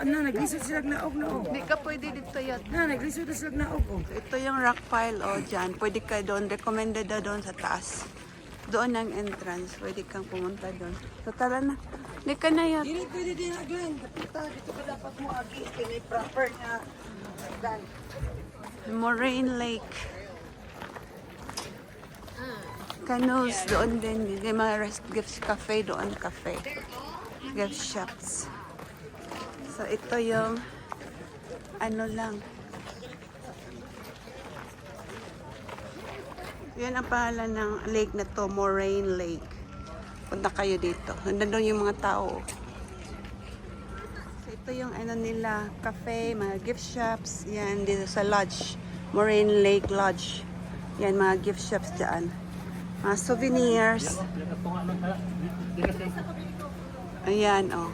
na, naglisod sila naog na og. Hindi ka pwede dito yan. Na, naglisod na sila naog og. Ito yung rock pile, o dyan. Pwede ka doon. Recommended na doon sa taas. Doon ang entrance. Pwede kang pumunta doon. So, tara na. Hindi ka na yan. Dili pwede din aglan. Dito ka dapat mo agi. Kaya proper na aglan. Moraine Lake. Canoes doon din. May mga rest gift cafe doon. Cafe. Gift shops. So, ito yung ano lang. Yan ang pangalan ng lake na to, Moraine Lake. Punta kayo dito. Nandun yung mga tao. So, ito yung ano nila, cafe, mga gift shops. Yan, dito sa lodge. Moraine Lake Lodge. Yan, mga gift shops dyan. Mga souvenirs. Ayan, oh.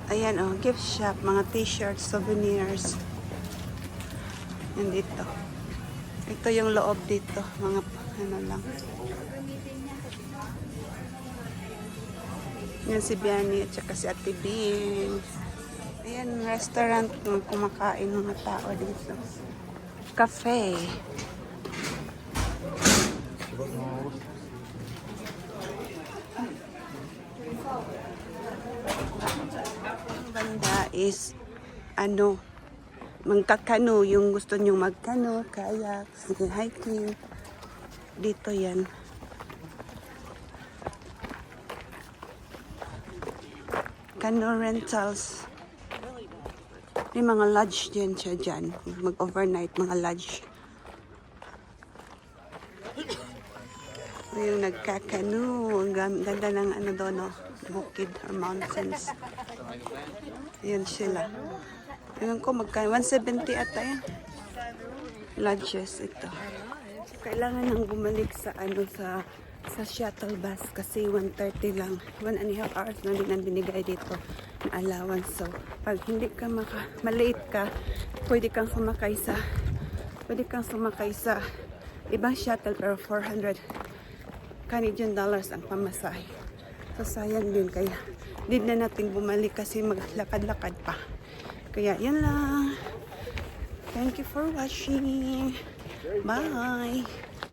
Ayan, oh. Gift shop. Mga t-shirts, souvenirs. Yan dito. Ito yung loob dito. Mga ano lang. Yan si Biani at saka si Ate Bing. Ayan, restaurant. Kumakain mga tao dito. Cafe. Ang banda is ano, magkakano yung gusto nyong magkano, kayak, sige, hiking. Dito yan. Canoe rentals. May mga lodge din siya dyan. Mag-overnight, mga lodge. Yung nagkakano. Ang ganda ng ano doon, no? Bukid or mountains. Yan sila. Tingnan ko magkano. 170 ata yan. Lodges ito. Kailangan nang bumalik sa ano sa shuttle bus kasi 1:30 lang. 1.5 hours na din ang binigay dito na allowance. So, pag hindi ka malate ka, pwede kang sumakay sa ibang shuttle pero 400 Canadian dollars ang pamasahe. So, sayang din kaya hindi na natin bumalik kasi maglakad-lakad pa. Kaya, yan lang. Thank you for watching. Bye!